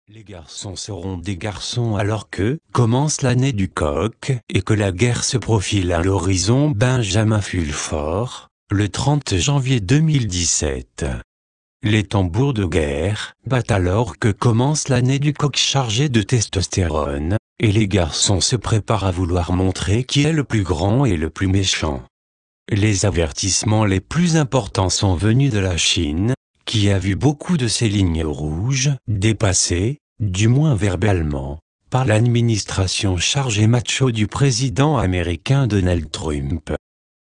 Les garçons seront des garçons alors que commence l'année du coq et que la guerre se profile à l'horizon. Benjamin Fulford, le 30 janvier 2017. Les tambours de guerre battent alors que commence l'année du coq chargé de testostérone, et les garçons se préparent à vouloir montrer qui est le plus grand et le plus méchant. Les avertissements les plus importants sont venus de la Chine, qui a vu beaucoup de ses lignes rouges dépassées, du moins verbalement, par l'administration chargée macho du président américain Donald Trump.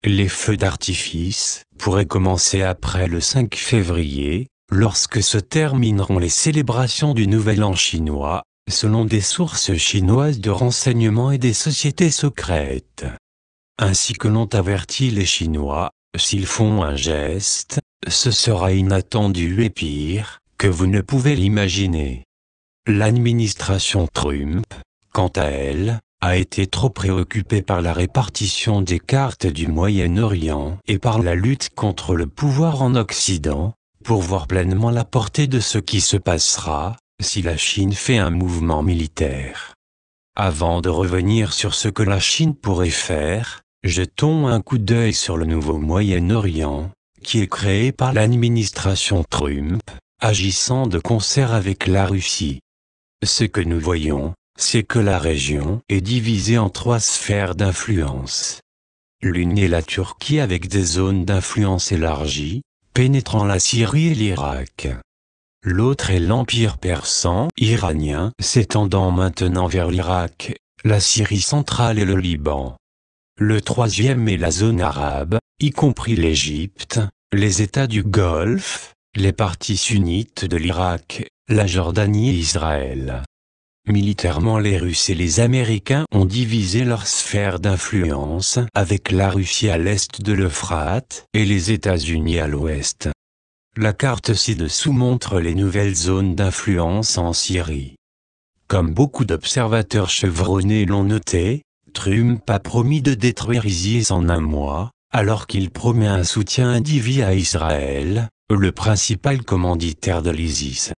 Les feux d'artifice pourraient commencer après le 5 février, lorsque se termineront les célébrations du Nouvel An chinois, selon des sources chinoises de renseignement et des sociétés secrètes. Ainsi que l'ont averti les Chinois, s'ils font un geste, ce sera inattendu et pire, que vous ne pouvez l'imaginer. L'administration Trump, quant à elle, a été trop préoccupée par la répartition des cartes du Moyen-Orient et par la lutte contre le pouvoir en Occident, pour voir pleinement la portée de ce qui se passera, si la Chine fait un mouvement militaire. Avant de revenir sur ce que la Chine pourrait faire, jetons un coup d'œil sur le nouveau Moyen-Orient, qui est créé par l'administration Trump, agissant de concert avec la Russie. Ce que nous voyons, c'est que la région est divisée en 3 sphères d'influence. L'une est la Turquie avec des zones d'influence élargies, pénétrant la Syrie et l'Irak. L'autre est l'Empire persan iranien s'étendant maintenant vers l'Irak, la Syrie centrale et le Liban. Le troisième est la zone arabe, y compris l'Égypte, les États du Golfe, les parties sunnites de l'Irak, la Jordanie et Israël. Militairement, les Russes et les Américains ont divisé leur sphère d'influence avec la Russie à l'est de l'Euphrate et les États-Unis à l'ouest. La carte ci-dessous montre les nouvelles zones d'influence en Syrie. Comme beaucoup d'observateurs chevronnés l'ont noté, Trump a promis de détruire ISIS en un mois, alors qu'il promet un soutien indéfini à Israël, le principal commanditaire de l'ISIS.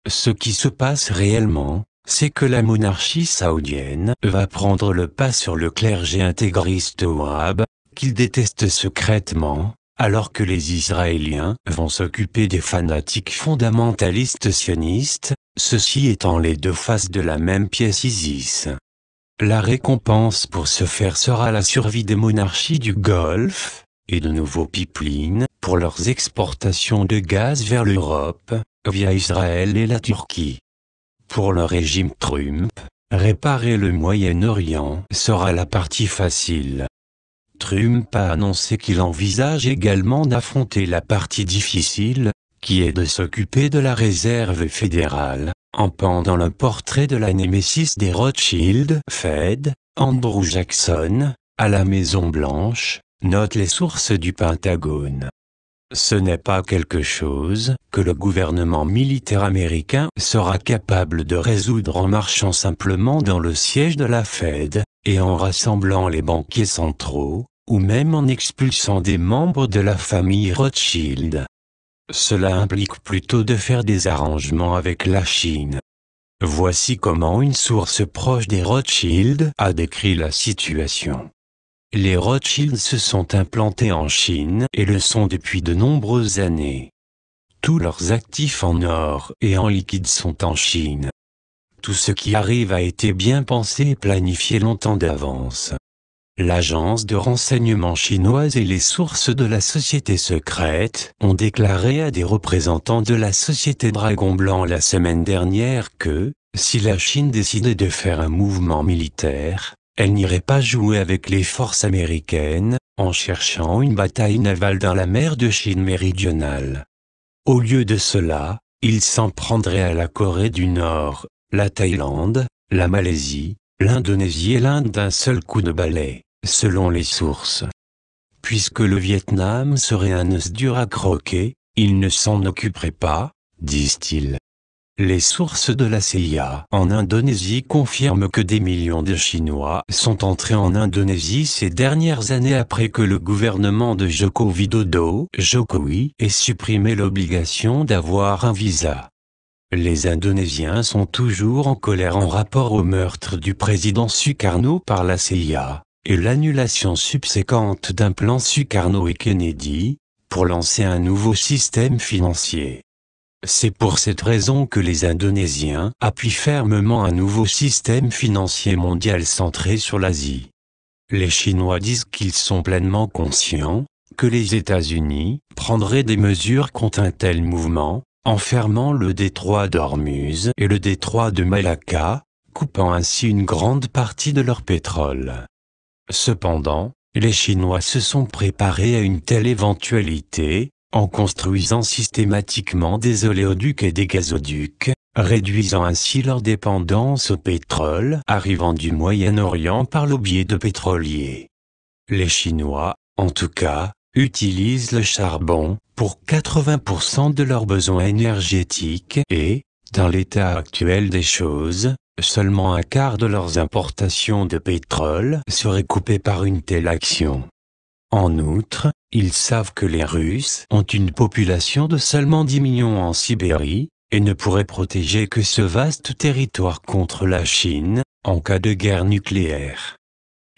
Ce qui se passe réellement, c'est que la monarchie saoudienne va prendre le pas sur le clergé intégriste wahhabe, qu'il déteste secrètement, alors que les Israéliens vont s'occuper des fanatiques fondamentalistes sionistes, ceci étant les 2 faces de la même pièce ISIS. La récompense pour ce faire sera la survie des monarchies du Golfe, et de nouveaux pipelines pour leurs exportations de gaz vers l'Europe, via Israël et la Turquie. Pour le régime Trump, réparer le Moyen-Orient sera la partie facile. Trump a annoncé qu'il envisage également d'affronter la partie difficile, qui est de s'occuper de la réserve fédérale, en pendant le portrait de la némésis des Rothschild, Fed, Andrew Jackson, à la Maison-Blanche, notent les sources du Pentagone. Ce n'est pas quelque chose que le gouvernement militaire américain sera capable de résoudre en marchant simplement dans le siège de la Fed, et en rassemblant les banquiers centraux, ou même en expulsant des membres de la famille Rothschild. Cela implique plutôt de faire des arrangements avec la Chine. Voici comment une source proche des Rothschild a décrit la situation. Les Rothschild se sont implantés en Chine et le sont depuis de nombreuses années. Tous leurs actifs en or et en liquide sont en Chine. Tout ce qui arrive a été bien pensé et planifié longtemps d'avance. L'agence de renseignement chinoise et les sources de la société secrète ont déclaré à des représentants de la société Dragon Blanc la semaine dernière que, si la Chine décidait de faire un mouvement militaire, elle n'irait pas jouer avec les forces américaines, en cherchant une bataille navale dans la mer de Chine méridionale. Au lieu de cela, ils s'en prendraient à la Corée du Nord, la Thaïlande, la Malaisie, l'Indonésie et l'Inde d'un seul coup de balai, selon les sources. Puisque le Vietnam serait un os dur à croquer, ils ne s'en occuperaient pas, disent-ils. Les sources de la CIA en Indonésie confirment que des millions de Chinois sont entrés en Indonésie ces dernières années après que le gouvernement de Joko Widodo, Jokowi, ait supprimé l'obligation d'avoir un visa. Les Indonésiens sont toujours en colère en rapport au meurtre du président Sukarno par la CIA, et l'annulation subséquente d'un plan Sukarno et Kennedy, pour lancer un nouveau système financier. C'est pour cette raison que les Indonésiens appuient fermement un nouveau système financier mondial centré sur l'Asie. Les Chinois disent qu'ils sont pleinement conscients que les États-Unis prendraient des mesures contre un tel mouvement, en fermant le détroit d'Ormuz et le détroit de Malacca, coupant ainsi une grande partie de leur pétrole. Cependant, les Chinois se sont préparés à une telle éventualité, en construisant systématiquement des oléoducs et des gazoducs, réduisant ainsi leur dépendance au pétrole arrivant du Moyen-Orient par le biais de pétroliers. Les Chinois, en tout cas, utilisent le charbon pour 80% de leurs besoins énergétiques et, dans l'état actuel des choses, seulement un quart de leurs importations de pétrole seraient coupées par une telle action. En outre, ils savent que les Russes ont une population de seulement 10 millions en Sibérie, et ne pourraient protéger que ce vaste territoire contre la Chine, en cas de guerre nucléaire.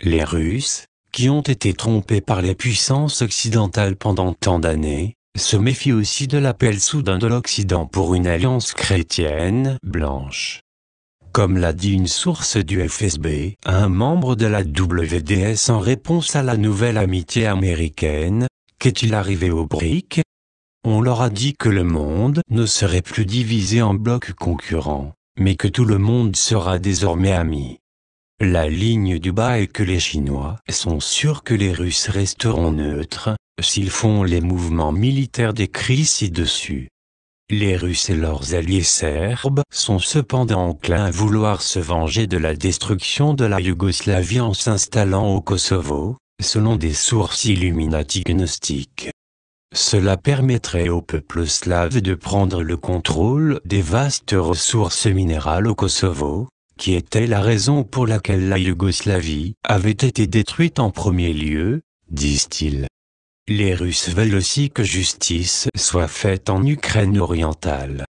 Les Russes, qui ont été trompés par les puissances occidentales pendant tant d'années, se méfient aussi de l'appel soudain de l'Occident pour une alliance chrétienne blanche. Comme l'a dit une source du FSB à un membre de la WDS en réponse à la nouvelle amitié américaine, qu'est-il arrivé aux BRIC? On leur a dit que le monde ne serait plus divisé en blocs concurrents, mais que tout le monde sera désormais ami. La ligne du bas est que les Chinois sont sûrs que les Russes resteront neutres, s'ils font les mouvements militaires décrits ci-dessus. Les Russes et leurs alliés serbes sont cependant enclins à vouloir se venger de la destruction de la Yougoslavie en s'installant au Kosovo, selon des sources Illuminati gnostiques. Cela permettrait au peuple slave de prendre le contrôle des vastes ressources minérales au Kosovo, qui était la raison pour laquelle la Yougoslavie avait été détruite en premier lieu, disent-ils. Les Russes veulent aussi que justice soit faite en Ukraine orientale.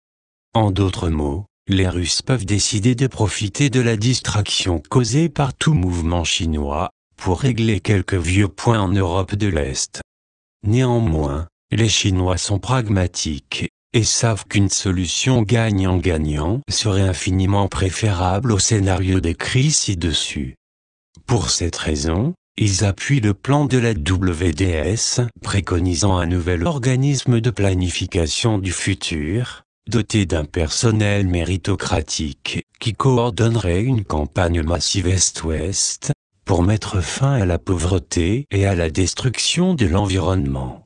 En d'autres mots, les Russes peuvent décider de profiter de la distraction causée par tout mouvement chinois, pour régler quelques vieux points en Europe de l'Est. Néanmoins, les Chinois sont pragmatiques, et savent qu'une solution gagnant-gagnant serait infiniment préférable au scénario décrit ci-dessus. Pour cette raison, ils appuient le plan de la WDS, préconisant un nouvel organisme de planification du futur, doté d'un personnel méritocratique, qui coordonnerait une campagne massive Est-Ouest, pour mettre fin à la pauvreté et à la destruction de l'environnement.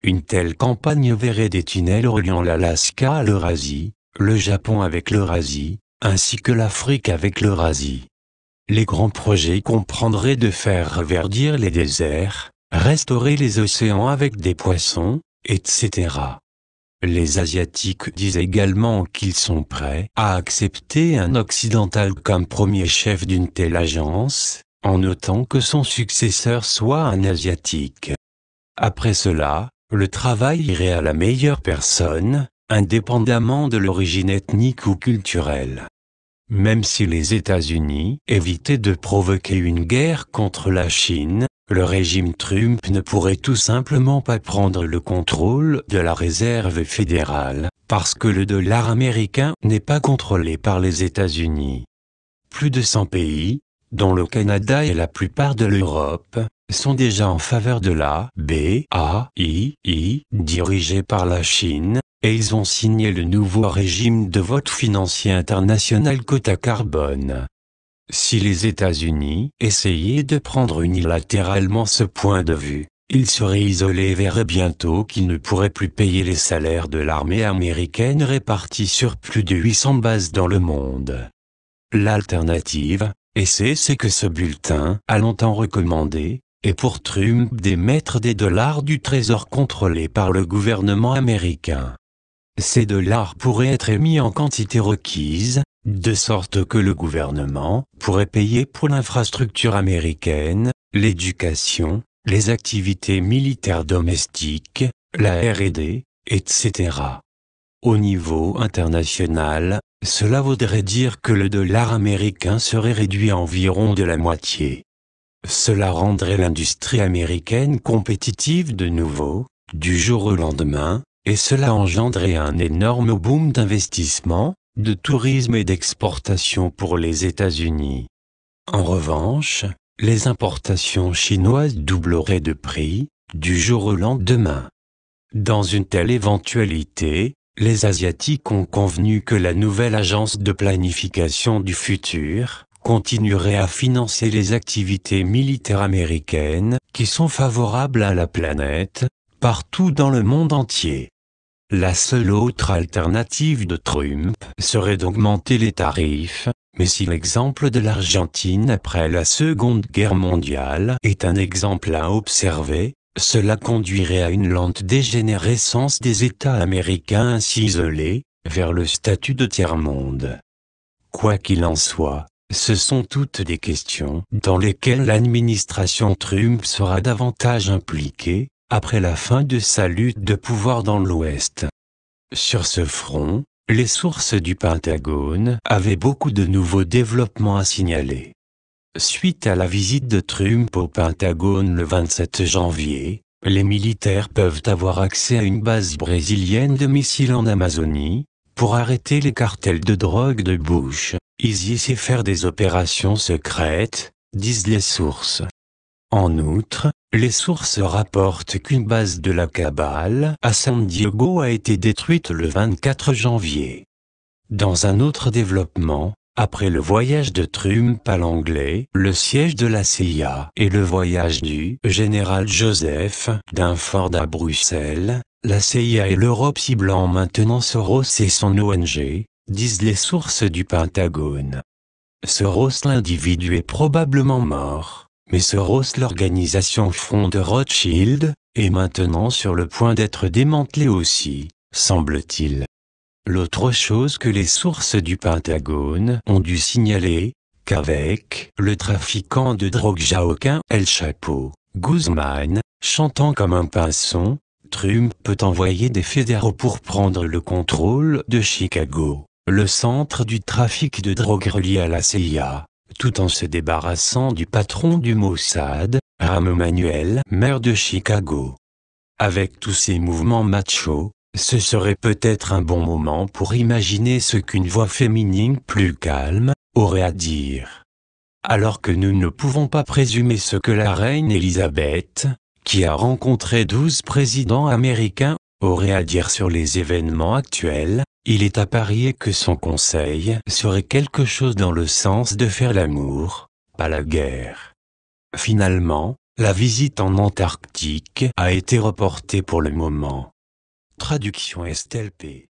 Une telle campagne verrait des tunnels reliant l'Alaska à l'Eurasie, le Japon avec l'Eurasie, ainsi que l'Afrique avec l'Eurasie. Les grands projets comprendraient de faire reverdir les déserts, restaurer les océans avec des poissons, etc. Les Asiatiques disent également qu'ils sont prêts à accepter un occidental comme premier chef d'une telle agence, en notant que son successeur soit un Asiatique. Après cela, le travail irait à la meilleure personne, indépendamment de l'origine ethnique ou culturelle. Même si les États-Unis évitaient de provoquer une guerre contre la Chine, le régime Trump ne pourrait tout simplement pas prendre le contrôle de la réserve fédérale, parce que le dollar américain n'est pas contrôlé par les États-Unis. Plus de 100 pays, dont le Canada et la plupart de l'Europe, sont déjà en faveur de la BAII, dirigée par la Chine, et ils ont signé le nouveau régime de vote financier international quota carbone. Si les États-Unis essayaient de prendre unilatéralement ce point de vue, ils seraient isolés et verraient bientôt qu'ils ne pourraient plus payer les salaires de l'armée américaine répartis sur plus de 800 bases dans le monde. L'alternative, et c'est ce que ce bulletin a longtemps recommandé, est pour Trump d'émettre des dollars du Trésor contrôlés par le gouvernement américain. Ces dollars pourraient être émis en quantité requise, de sorte que le gouvernement pourrait payer pour l'infrastructure américaine, l'éducation, les activités militaires domestiques, la R&D, etc. Au niveau international, cela voudrait dire que le dollar américain serait réduit à environ de la moitié. Cela rendrait l'industrie américaine compétitive de nouveau, du jour au lendemain, et cela engendrerait un énorme boom d'investissement, de tourisme et d'exportation pour les États-Unis. En revanche, les importations chinoises doubleraient de prix, du jour au lendemain. Dans une telle éventualité, les Asiatiques ont convenu que la nouvelle agence de planification du futur continuerait à financer les activités militaires américaines qui sont favorables à la planète, partout dans le monde entier. La seule autre alternative de Trump serait d'augmenter les tarifs, mais si l'exemple de l'Argentine après la Seconde Guerre mondiale est un exemple à observer, cela conduirait à une lente dégénérescence des États américains ainsi isolés, vers le statut de tiers-monde. Quoi qu'il en soit, ce sont toutes des questions dans lesquelles l'administration Trump sera davantage impliquée, après la fin de sa lutte de pouvoir dans l'Ouest. Sur ce front, les sources du Pentagone avaient beaucoup de nouveaux développements à signaler. Suite à la visite de Trump au Pentagone le 27 janvier, les militaires peuvent avoir accès à une base brésilienne de missiles en Amazonie, pour arrêter les cartels de drogue de Bush, ISIS et faire des opérations secrètes, disent les sources. En outre, les sources rapportent qu'une base de la cabale à San Diego a été détruite le 24 janvier. Dans un autre développement, après le voyage de Trump à l'Anglais, le siège de la CIA et le voyage du général Joseph Dunford à Bruxelles, la CIA et l'Europe ciblant maintenant Soros et son ONG, disent les sources du Pentagone. Soros l'individu est probablement mort, mais Soros l'organisation Fonds de Rothschild, est maintenant sur le point d'être démantelée aussi, semble-t-il. L'autre chose que les sources du Pentagone ont dû signaler, qu'avec le trafiquant de drogue Joaquin El Chapo Guzman, chantant comme un pinson, Trump peut envoyer des fédéraux pour prendre le contrôle de Chicago, le centre du trafic de drogue relié à la CIA, tout en se débarrassant du patron du Mossad, Rahm Emanuel, maire de Chicago. Avec tous ces mouvements machos, ce serait peut-être un bon moment pour imaginer ce qu'une voix féminine plus calme aurait à dire. Alors que nous ne pouvons pas présumer ce que la reine Elisabeth, qui a rencontré 12 présidents américains, aurait à dire sur les événements actuels, il est à parier que son conseil serait quelque chose dans le sens de faire l'amour, pas la guerre. Finalement, la visite en Antarctique a été reportée pour le moment. Traduction Estelle P.